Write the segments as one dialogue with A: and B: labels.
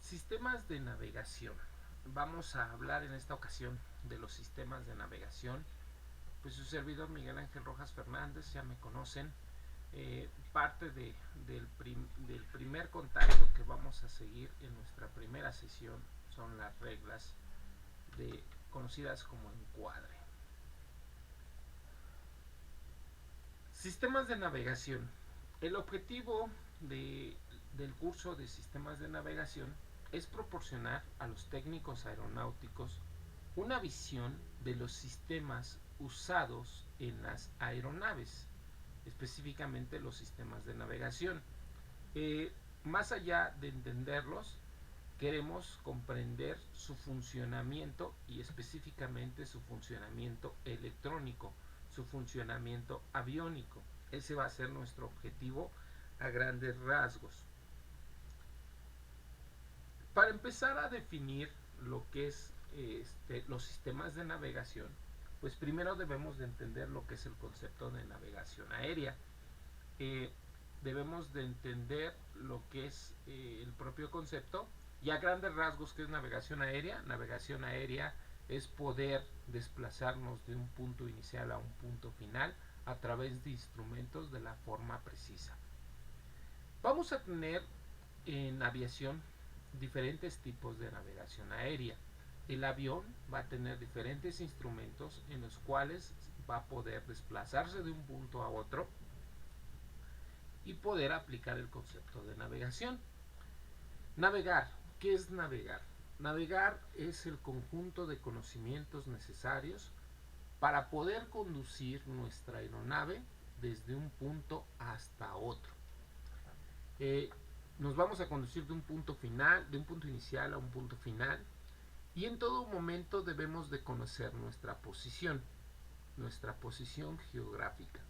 A: Sistemas de navegación. Vamos a hablar en esta ocasión de los sistemas de navegación. Pues su servidor Miguel Ángel Rojas Fernández, ya me conocen. Parte del primer contacto que vamos a seguir en nuestra primera sesión son las reglas conocidas como encuadre. Sistemas de navegación. El objetivo del curso de sistemas de navegación es proporcionar a los técnicos aeronáuticos una visión de los sistemas usados en las aeronaves, específicamente los sistemas de navegación. Más allá de entenderlos, queremos comprender su funcionamiento y específicamente su funcionamiento electrónico, su funcionamiento aviónico. Ese va a ser nuestro objetivo a grandes rasgos. Para empezar a definir lo que es los sistemas de navegación, pues primero debemos de entender lo que es el concepto de navegación aérea. Debemos de entender lo que es el propio concepto y a grandes rasgos qué es navegación aérea. Navegación aérea es poder desplazarnos de un punto inicial a un punto final a través de instrumentos de la forma precisa. Vamos a tener en aviación diferentes tipos de navegación aérea. El avión va a tener diferentes instrumentos en los cuales va a poder desplazarse de un punto a otro y poder aplicar el concepto de navegación. Navegar. ¿Qué es navegar? Navegar es el conjunto de conocimientos necesarios para poder conducir nuestra aeronave desde un punto hasta otro. Nos vamos a conducir de un punto final, de un punto inicial a un punto final, y en todo momento debemos de conocer nuestra posición geográfica.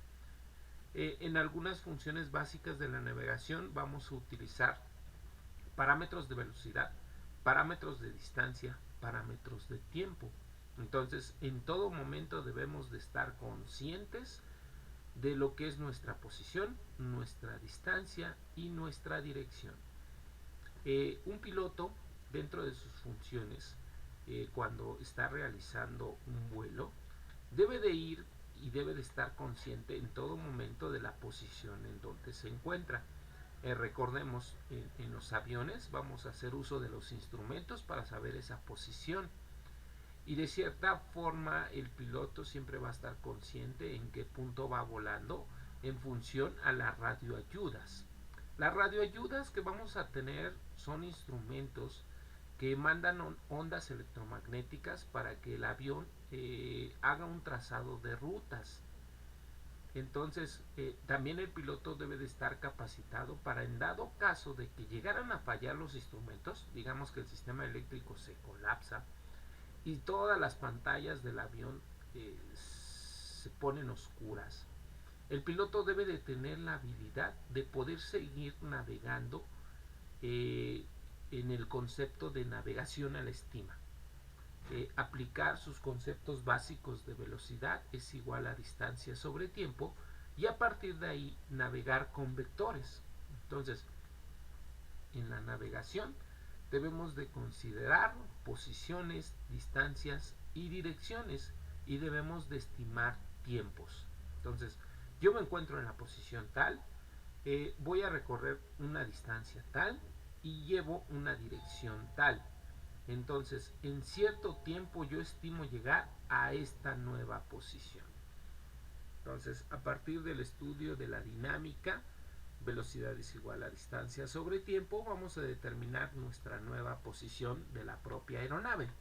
A: En algunas funciones básicas de la navegación vamos a utilizar parámetros de velocidad, parámetros de distancia, parámetros de tiempo. Entonces, en todo momento debemos de estar conscientes de lo que es nuestra posición, nuestra distancia y nuestra dirección. Un piloto, dentro de sus funciones, cuando está realizando un vuelo, debe de ir y debe de estar consciente en todo momento de la posición en donde se encuentra. Recordemos, en los aviones vamos a hacer uso de los instrumentos para saber esa posición, y de cierta forma el piloto siempre va a estar consciente en qué punto va volando en función a las radioayudas. Las radioayudas que vamos a tener son instrumentos que mandan ondas electromagnéticas para que el avión haga un trazado de rutas. Entonces, también el piloto debe de estar capacitado para, en dado caso de que llegaran a fallar los instrumentos, digamos que el sistema eléctrico se colapsa y todas las pantallas del avión se ponen oscuras, el piloto debe de tener la habilidad de poder seguir navegando en el concepto de navegación a la estima. Aplicar sus conceptos básicos de velocidad es igual a distancia sobre tiempo, y a partir de ahí navegar con vectores. Entonces, en la navegación debemos de considerar posiciones, distancias y direcciones, y debemos de estimar tiempos. Entonces, yo me encuentro en la posición tal, voy a recorrer una distancia tal y llevo una dirección tal. Entonces, en cierto tiempo yo estimo llegar a esta nueva posición. Entonces, a partir del estudio de la dinámica, velocidad es igual a distancia sobre tiempo, vamos a determinar nuestra nueva posición de la propia aeronave.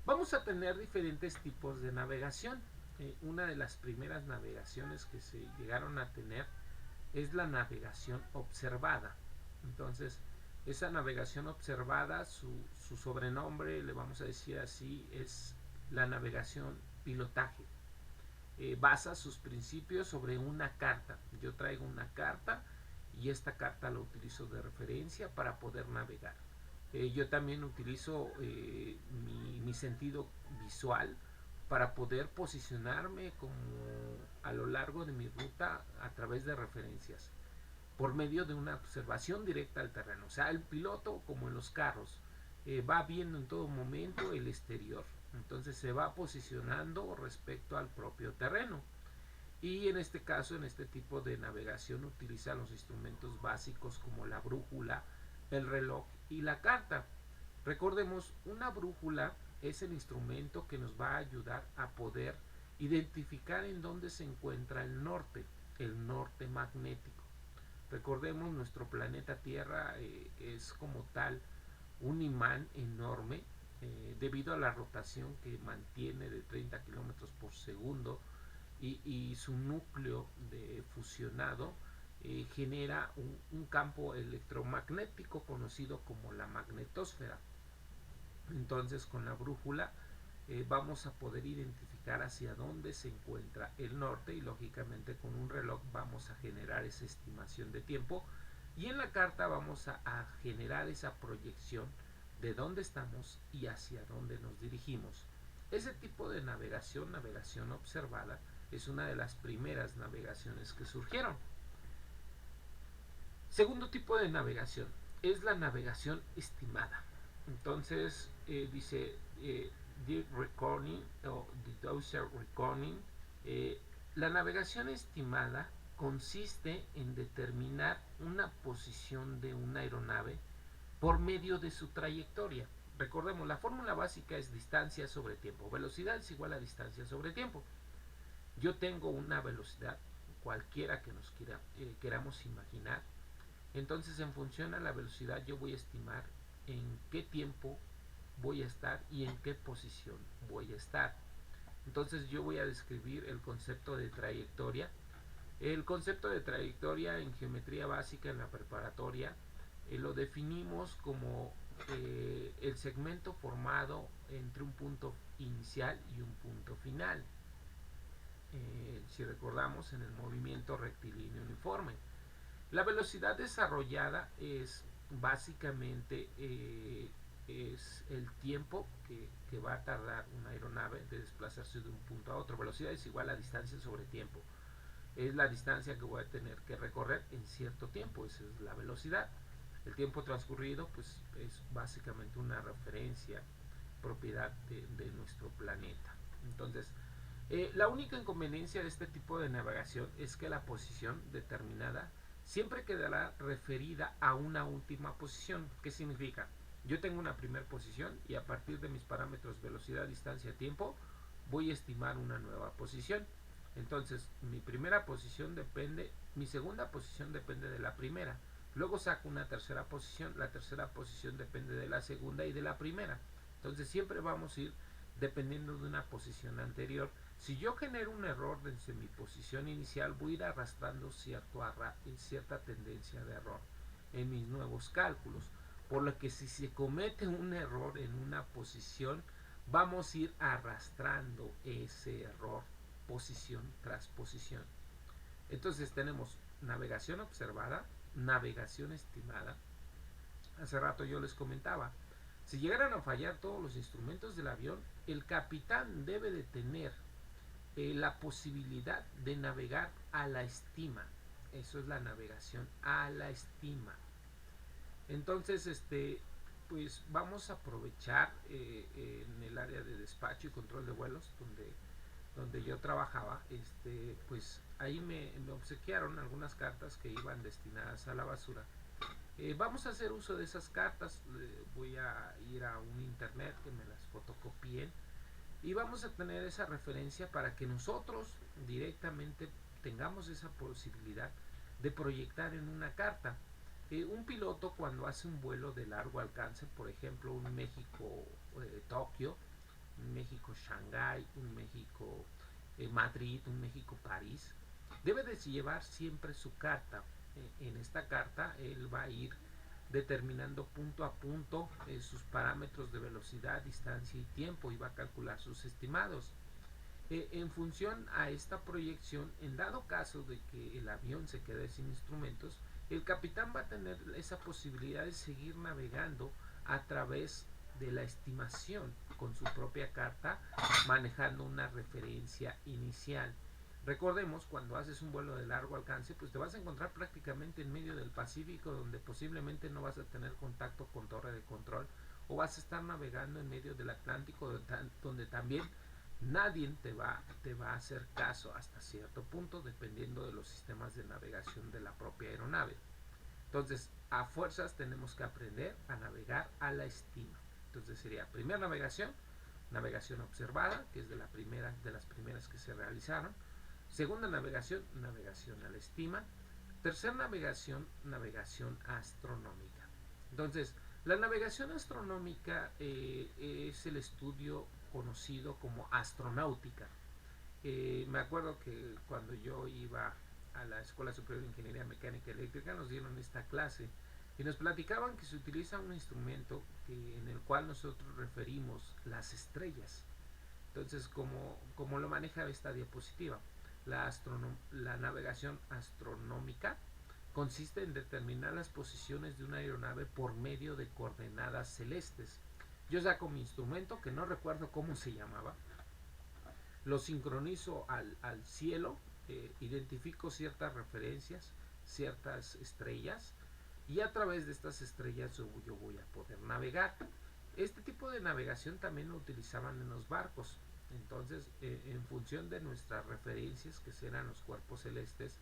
A: Vamos a tener diferentes tipos de navegación. Una de las primeras navegaciones que se llegaron a tener es la navegación observada. Entonces, esa navegación observada, su sobrenombre, le vamos a decir así, es la navegación pilotaje. Basa sus principios sobre una carta. Yo traigo una carta y esta carta la utilizo de referencia para poder navegar. Yo también utilizo mi sentido visual para poder posicionarme como a lo largo de mi ruta a través de referencias, por medio de una observación directa al terreno. O sea, el piloto, como en los carros, va viendo en todo momento el exterior. Entonces se va posicionando respecto al propio terreno. Y en este caso, en este tipo de navegación, utiliza los instrumentos básicos como la brújula, el reloj y la carta. Recordemos, una brújula es el instrumento que nos va a ayudar a poder identificar en dónde se encuentra el norte magnético. Recordemos, nuestro planeta Tierra es como tal un imán enorme debido a la rotación que mantiene de 30 kilómetros por segundo y su núcleo de fusionado genera un campo electromagnético conocido como la magnetosfera. Entonces, con la brújula vamos a poder identificar hacia dónde se encuentra el norte, y lógicamente con un reloj vamos a generar esa estimación de tiempo, y en la carta vamos a generar esa proyección de dónde estamos y hacia dónde nos dirigimos. Ese tipo de navegación, navegación observada, es una de las primeras navegaciones que surgieron. Segundo tipo de navegación es la navegación estimada. Entonces dice Deep Reckoning o Deducer Reckoning. La navegación estimada consiste en determinar una posición de una aeronave por medio de su trayectoria. Recordemos, la fórmula básica es distancia sobre tiempo. Velocidad es igual a distancia sobre tiempo. Yo tengo una velocidad cualquiera que nos queramos imaginar. Entonces, en función a la velocidad, yo voy a estimar en qué tiempo voy a estar y en qué posición voy a estar. Entonces, yo voy a describir el concepto de trayectoria. El concepto de trayectoria en geometría básica en la preparatoria lo definimos como el segmento formado entre un punto inicial y un punto final. Si recordamos, en el movimiento rectilíneo uniforme. La velocidad desarrollada es básicamente es el tiempo que va a tardar una aeronave de desplazarse de un punto a otro. Velocidad es igual a distancia sobre tiempo. Es la distancia que voy a tener que recorrer en cierto tiempo. Esa es la velocidad. El tiempo transcurrido pues es básicamente una referencia, propiedad de nuestro planeta. Entonces, la única inconveniencia de este tipo de navegación es que la posición determinada siempre quedará referida a una última posición. ¿Qué significa? Yo tengo una primera posición y a partir de mis parámetros velocidad, distancia, tiempo, voy a estimar una nueva posición. Entonces, mi primera posición depende, mi segunda posición depende de la primera. Luego saco una tercera posición, la tercera posición depende de la segunda y de la primera. Entonces, siempre vamos a ir dependiendo de una posición anterior. Si yo genero un error desde mi posición inicial, voy a ir arrastrando cierta tendencia de error en mis nuevos cálculos. Por lo que si se comete un error en una posición, vamos a ir arrastrando ese error posición tras posición. Entonces tenemos navegación observada, navegación estimada. Hace rato yo les comentaba, si llegaran a fallar todos los instrumentos del avión, el capitán debe de tener la posibilidad de navegar a la estima. Eso es la navegación a la estima. Entonces, pues vamos a aprovechar en el área de despacho y control de vuelos donde yo trabajaba, pues ahí me obsequiaron algunas cartas que iban destinadas a la basura. Vamos a hacer uso de esas cartas. Voy a ir a un internet que me las fotocopien y vamos a tener esa referencia para que nosotros directamente tengamos esa posibilidad de proyectar en una carta. Un piloto cuando hace un vuelo de largo alcance, por ejemplo un México-Tokio, un México-Shanghái, un México-Madrid, un México-París, debe de llevar siempre su carta. En esta carta él va a ir determinando punto a punto sus parámetros de velocidad, distancia y tiempo, y va a calcular sus estimados. En función a esta proyección, en dado caso de que el avión se quede sin instrumentos, el capitán va a tener esa posibilidad de seguir navegando a través de la estimación con su propia carta, manejando una referencia inicial. Recordemos, cuando haces un vuelo de largo alcance, pues te vas a encontrar prácticamente en medio del Pacífico, donde posiblemente no vas a tener contacto con torre de control o vas a estar navegando en medio del Atlántico, donde también nadie te va a hacer caso hasta cierto punto, dependiendo de los sistemas de navegación de la propia aeronave. Entonces, a fuerzas tenemos que aprender a navegar a la estima. Entonces sería primera navegación, navegación observada, que es de las primeras que se realizaron. Segunda navegación, navegación a la estima. Tercera navegación, navegación astronómica. Entonces, la navegación astronómica es el estudio conocido como astronáutica. Me acuerdo que cuando yo iba a la Escuela Superior de Ingeniería Mecánica y Eléctrica nos dieron esta clase y nos platicaban que se utiliza un instrumento en el cual nosotros referimos las estrellas. Entonces, como lo maneja esta diapositiva, la navegación astronómica consiste en determinar las posiciones de una aeronave por medio de coordenadas celestes. Yo saco mi instrumento, que no recuerdo cómo se llamaba, lo sincronizo al cielo, identifico ciertas referencias, ciertas estrellas, y a través de estas estrellas yo voy a poder navegar. Este tipo de navegación también lo utilizaban en los barcos. Entonces, en función de nuestras referencias, que serán los cuerpos celestes,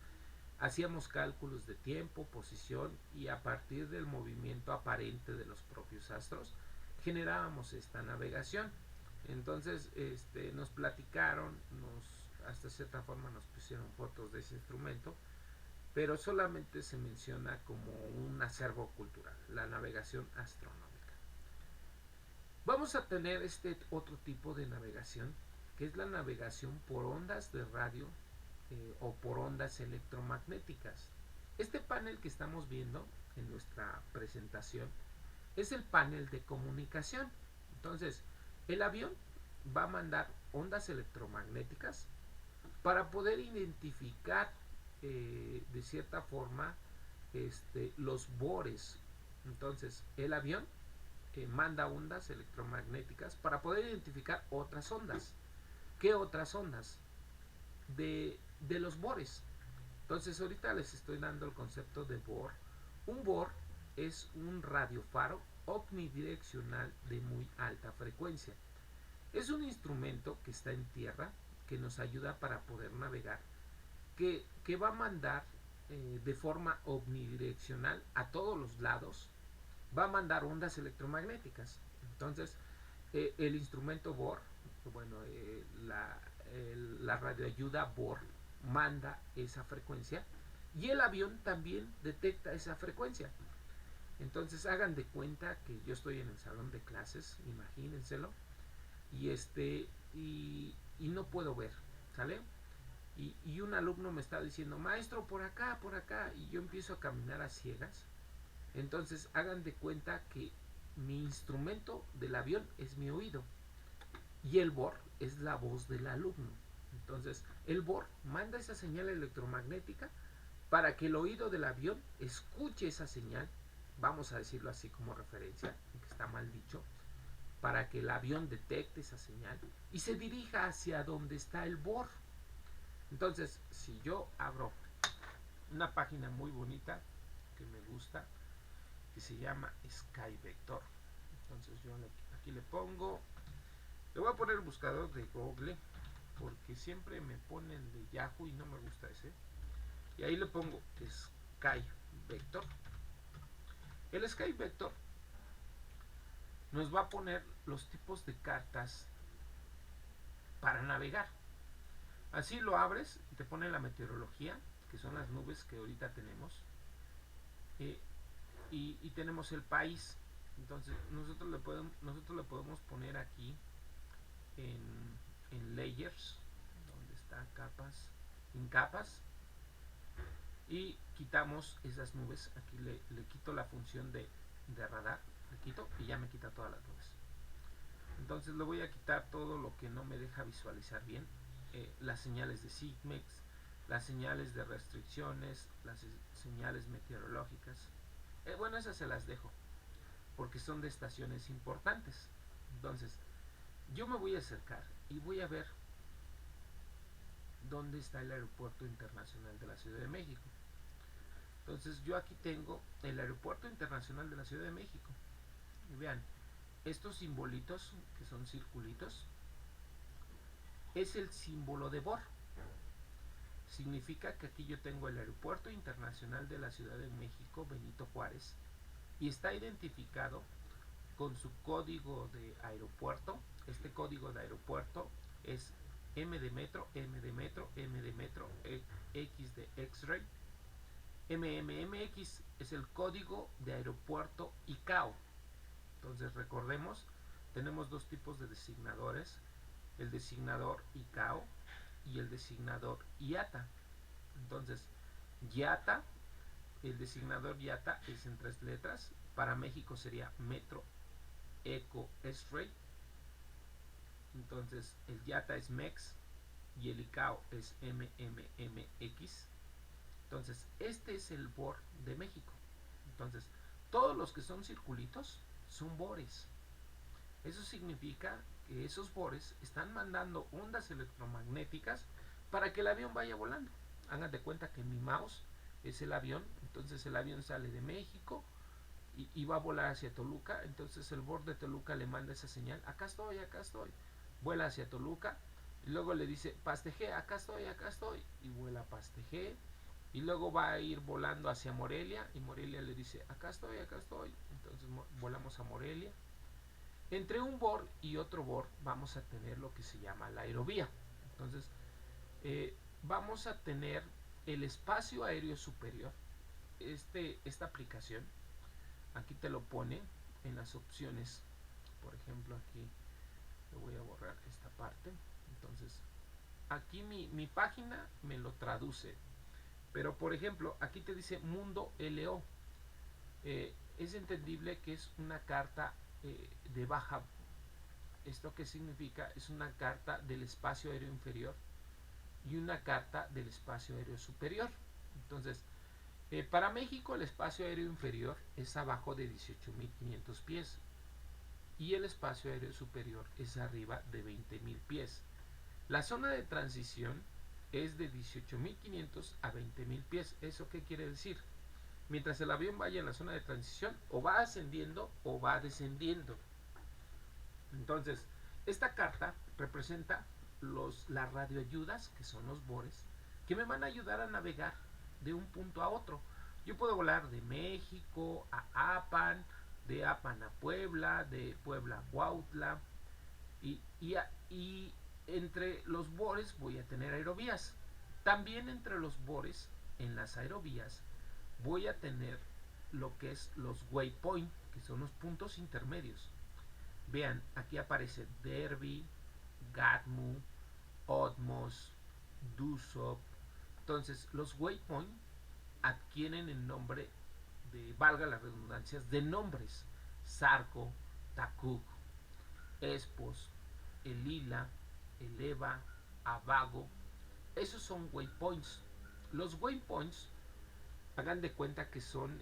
A: hacíamos cálculos de tiempo, posición, y a partir del movimiento aparente de los propios astros generábamos esta navegación. Entonces nos platicaron, hasta cierta forma nos pusieron fotos de ese instrumento, pero solamente se menciona como un acervo cultural, la navegación astronómica. Vamos a tener este otro tipo de navegación, que es la navegación por ondas de radio o por ondas electromagnéticas. Este panel que estamos viendo en nuestra presentación es el panel de comunicación. Entonces, el avión va a mandar ondas electromagnéticas para poder identificar de cierta forma los bores. Entonces, el avión manda ondas electromagnéticas para poder identificar otras ondas. ¿Qué otras ondas? De los bores. Entonces, ahorita les estoy dando el concepto de bor. Un bor es un radiofaro omnidireccional de muy alta frecuencia. Es un instrumento que está en tierra, que nos ayuda para poder navegar, que va a mandar de forma omnidireccional a todos los lados, va a mandar ondas electromagnéticas. Entonces, el instrumento Bohr, bueno, la radioayuda Bohr manda esa frecuencia y el avión también detecta esa frecuencia. Entonces hagan de cuenta que yo estoy en el salón de clases, imagínenselo, y y no puedo ver, ¿sale? Y un alumno me está diciendo, maestro, por acá, y yo empiezo a caminar a ciegas. Entonces hagan de cuenta que mi instrumento del avión es mi oído y el Bohr es la voz del alumno. Entonces el Bohr manda esa señal electromagnética para que el oído del avión escuche esa señal, vamos a decirlo así como referencia, que está mal dicho, para que el avión detecte esa señal y se dirija hacia donde está el Bohr. Entonces, si yo abro una página muy bonita que me gusta, que se llama Sky Vector, entonces yo aquí le pongo, le voy a poner el buscador de Google, porque siempre me pone el de Yahoo y no me gusta ese, y ahí le pongo Sky Vector. El Sky Vector nos va a poner los tipos de cartas para navegar. Así lo abres y te pone la meteorología, que son las nubes que ahorita tenemos, y tenemos el país. Entonces nosotros le podemos poner aquí en layers, donde está capas, en capas, y quitamos esas nubes. Aquí le quito la función de radar, le quito y ya me quita todas las nubes. Entonces le voy a quitar todo lo que no me deja visualizar bien, las señales de SIGMEX, las señales de restricciones, las señales meteorológicas. Bueno, esas se las dejo porque son de estaciones importantes. Entonces yo me voy a acercar y voy a ver dónde está el Aeropuerto Internacional de la Ciudad de México. Entonces yo aquí tengo el Aeropuerto Internacional de la Ciudad de México y vean, Estos simbolitos, que son circulitos, es el símbolo de Bor. Significa que aquí yo tengo el Aeropuerto Internacional de la Ciudad de México, Benito Juárez, y está identificado con su código de aeropuerto. Este código de aeropuerto es M de metro, M de metro, M de metro, X de X-ray. MMMX es el código de aeropuerto ICAO. Entonces recordemos, tenemos dos tipos de designadores, el designador ICAO y el designador IATA. Entonces, IATA, el designador IATA es en 3 letras. Para México sería Metro Eco X-ray. Entonces, el IATA es MEX y el ICAO es MMMX. Entonces, este es el BOR de México. Entonces, todos los que son circulitos son BORes. Eso significa que esos BORes están mandando ondas electromagnéticas para que el avión vaya volando. Hagan de cuenta que mi mouse es el avión, entonces el avión sale de México y va a volar hacia Toluca, entonces el BOR de Toluca le manda esa señal, acá estoy, vuela hacia Toluca, y luego le dice, Pasteje, acá estoy, y vuela a Pasteje, y luego va a ir volando hacia Morelia, y Morelia le dice, acá estoy, entonces volamos a Morelia. Entre un BOR y otro BOR vamos a tener lo que se llama la aerovía. Entonces, vamos a tener el espacio aéreo superior. Esta aplicación, aquí te lo pone en las opciones. Por ejemplo, aquí le voy a borrar esta parte. Entonces, aquí mi página me lo traduce. Pero, por ejemplo, aquí te dice Mundo LO. Es entendible que es una carta de baja. ¿Esto qué significa? Es una carta del espacio aéreo inferior y una carta del espacio aéreo superior. Entonces, para México el espacio aéreo inferior es abajo de 18.500 pies y el espacio aéreo superior es arriba de 20.000 pies. La zona de transición es de 18.500 a 20.000 pies. ¿Eso qué quiere decir? Mientras el avión vaya en la zona de transición, o va ascendiendo o va descendiendo. Entonces, esta carta representa las radioayudas, que son los BORes, que me van a ayudar a navegar de un punto a otro. Yo puedo volar de México a Apan, de Apan a Puebla, de Puebla a Cuautla, y entre los BORes voy a tener aerovías. También entre los BORes, en las aerovías, voy a tener lo que es los waypoint, que son los puntos intermedios. Vean, aquí aparece Derby, Gatmu, Otmos, Dusop. Entonces, los waypoint adquieren el nombre de, valga las redundancias, de nombres. Zarco, Takuk, Espos, Elila, Eleva, Abago. Esos son waypoints. Los waypoints, hagan de cuenta que son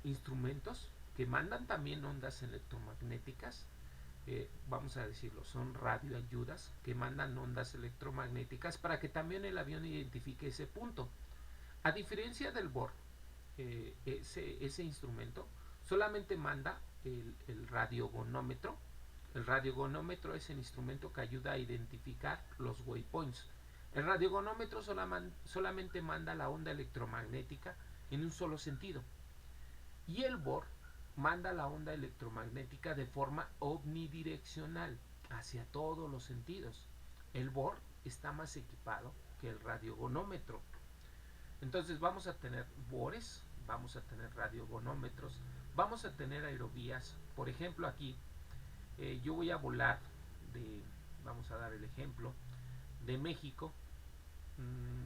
A: instrumentos que mandan también ondas electromagnéticas. Vamos a decirlo, son radioayudas que mandan ondas electromagnéticas para que también el avión identifique ese punto. A diferencia del BOR, ese instrumento solamente manda el radiogonómetro. El radiogonómetro es el instrumento que ayuda a identificar los waypoints. El radiogonómetro solamente manda la onda electromagnética en un solo sentido. Y el BOR manda la onda electromagnética de forma omnidireccional hacia todos los sentidos. El BOR está más equipado que el radiogonómetro. Entonces vamos a tener BORes, vamos a tener radiogonómetros, vamos a tener aerovías. Por ejemplo, aquí yo voy a volar vamos a dar el ejemplo, de México.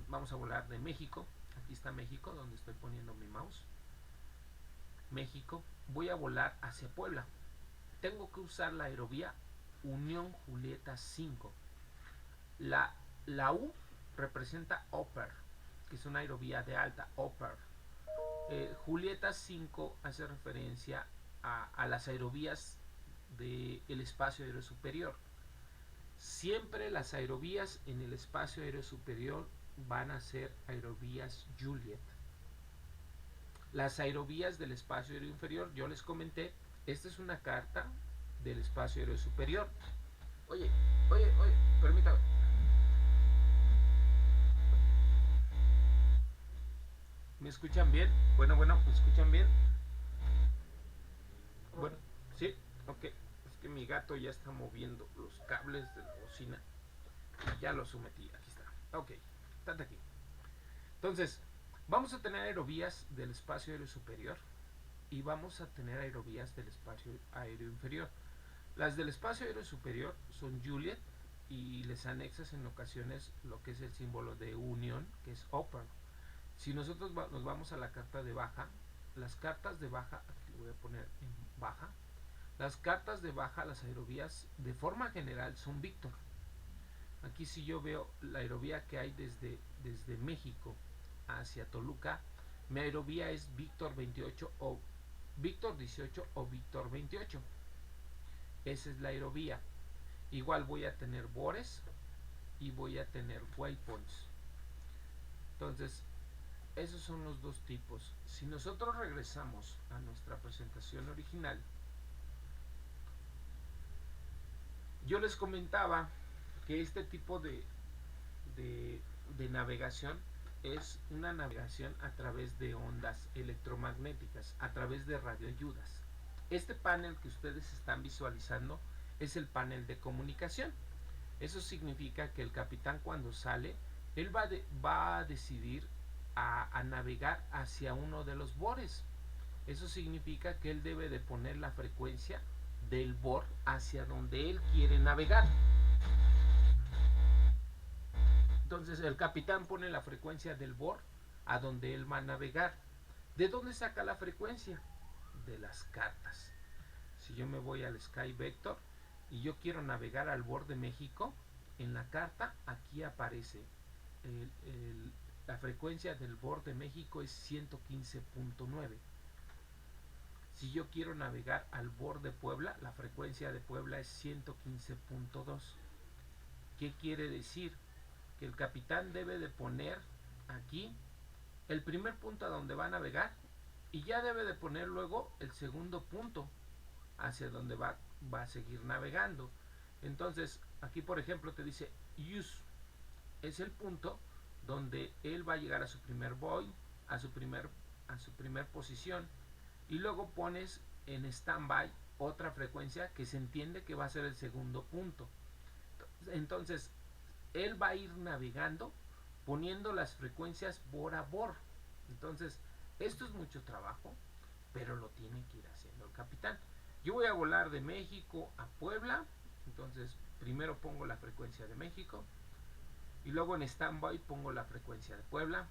A: Vamos a volar de México. Aquí está México, donde estoy poniendo mi mouse. México. Voy a volar hacia Puebla. Tengo que usar la aerovía Unión Julieta 5. La U representa Upper, que es una aerovía de alta, Upper. Julieta 5 hace referencia a las aerovías del espacio aéreo superior. Siempre las aerovías en el espacio aéreo superior van a ser aerovías Juliet. Las aerovías del espacio aéreo inferior, yo les comenté, esta es una carta del espacio aéreo superior. Oye, oye, permítame. ¿Me escuchan bien? Bueno, ¿me escuchan bien? Bueno, sí, ok. Es que mi gato ya está moviendo los cables de la bocina. Ya lo sometí, aquí está. Ok, estate aquí. Entonces, vamos a tener aerovías del espacio aéreo superior y vamos a tener aerovías del espacio aéreo inferior. Las del espacio aéreo superior son Juliet y les anexas en ocasiones lo que es el símbolo de unión, que es open. Si nosotros nos vamos a la carta de baja, las cartas de baja, aquí lo voy a poner en baja, las cartas de baja, las aerovías de forma general son Víctor. Aquí si yo veo la aerovía que hay desde México hacia Toluca, mi aerovía es Víctor 28 o Víctor 18 o Víctor 28. Esa es la aerovía. Igual voy a tener bores y voy a tener waypoints. Entonces, esos son los dos tipos. Si nosotros regresamos a nuestra presentación original, yo les comentaba que este tipo de navegación es una navegación a través de ondas electromagnéticas, a través de radioayudas. Este panel que ustedes están visualizando es el panel de comunicación. Eso significa que el capitán cuando sale, él va a decidir a navegar hacia uno de los bores. Eso significa que él debe de poner la frecuencia del bor hacia donde él quiere navegar. Entonces el capitán pone la frecuencia del bor a donde él va a navegar. ¿De dónde saca la frecuencia? De las cartas. Si yo me voy al Sky Vector y yo quiero navegar al bor de México, en la carta aquí aparece la frecuencia del bor de México es 115.9. Si yo quiero navegar al bor de Puebla, la frecuencia de Puebla es 115.2. ¿Qué quiere decir? Que el capitán debe de poner aquí el primer punto a donde va a navegar y ya debe de poner luego el segundo punto hacia donde va a seguir navegando. Entonces, aquí por ejemplo te dice use, es el punto donde él va a llegar a su primer buoy, a su primer posición, y luego pones en standby otra frecuencia que se entiende que va a ser el segundo punto. Entonces, él va a ir navegando poniendo las frecuencias bor a bor. Entonces, esto es mucho trabajo, pero lo tiene que ir haciendo el capitán. Yo voy a volar de México a Puebla, entonces primero pongo la frecuencia de México y luego en standby pongo la frecuencia de Puebla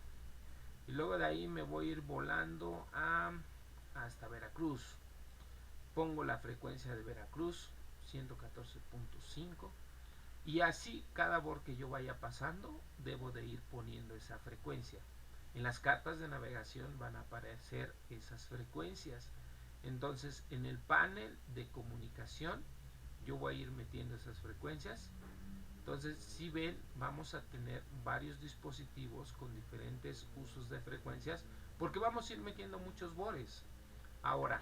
A: y luego de ahí me voy a ir volando hasta Veracruz. Pongo la frecuencia de Veracruz, 114.5. Y así cada bor que yo vaya pasando debo de ir poniendo esa frecuencia. En las cartas de navegación van a aparecer esas frecuencias. Entonces en el panel de comunicación yo voy a ir metiendo esas frecuencias. Entonces si ven vamos a tener varios dispositivos con diferentes usos de frecuencias porque vamos a ir metiendo muchos bores. Ahora,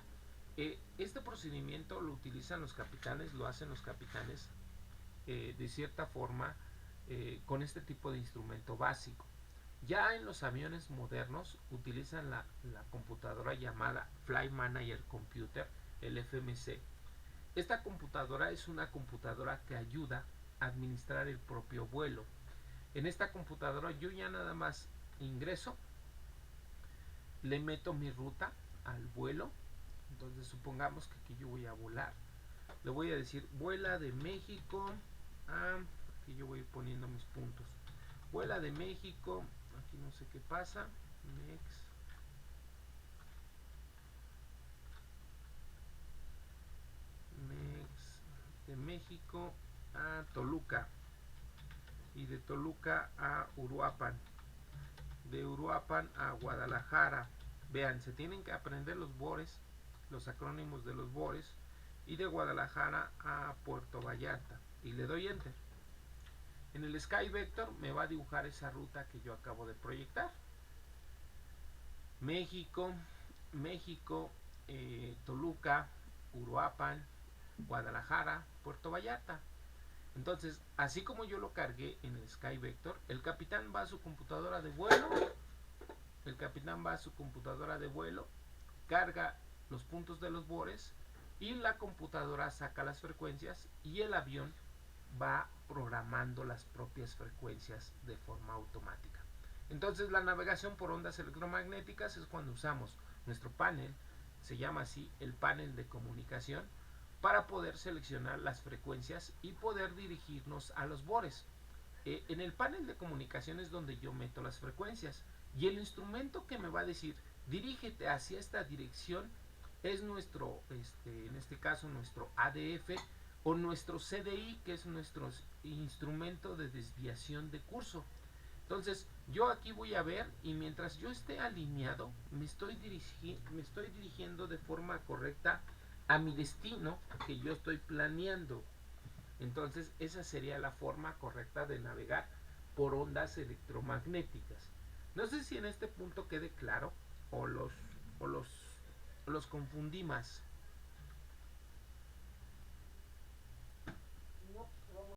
A: este procedimiento lo utilizan los capitanes, lo hacen los capitanes de cierta forma con este tipo de instrumento básico. Ya en los aviones modernos utilizan la computadora llamada Flight Manager Computer, el FMC. Esta computadora es una computadora que ayuda a administrar el propio vuelo. En esta computadora yo ya nada más ingreso, le meto mi ruta al vuelo. Entonces supongamos que aquí yo voy a volar. Le voy a decir vuela de México a... Aquí yo voy poniendo mis puntos. Vuela de México, aquí no sé qué pasa. De México a Toluca y de Toluca a Uruapan, de Uruapan a Guadalajara. Vean, se tienen que aprender los bores, los acrónimos de los bores, y de Guadalajara a Puerto Vallarta y le doy enter. En el Sky Vector me va a dibujar esa ruta que yo acabo de proyectar. México, Toluca, Uruapan, Guadalajara, Puerto Vallarta. Entonces, así como yo lo cargué en el Sky Vector, el capitán va a su computadora de vuelo, el capitán va a su computadora de vuelo, carga los puntos de los bores y la computadora saca las frecuencias y el avión va programando las propias frecuencias de forma automática. Entonces la navegación por ondas electromagnéticas es cuando usamos nuestro panel, se llama así el panel de comunicación, para poder seleccionar las frecuencias y poder dirigirnos a los bores. En el panel de comunicación es donde yo meto las frecuencias y el instrumento que me va a decir dirígete hacia esta dirección es nuestro, en este caso nuestro ADF o nuestro CDI, que es nuestro instrumento de desviación de curso. Entonces yo aquí voy a ver y mientras yo esté alineado me estoy dirigiendo de forma correcta a mi destino que yo estoy planeando. Entonces esa sería la forma correcta de navegar por ondas electromagnéticas. No sé si en este punto quede claro o los, o los confundí más.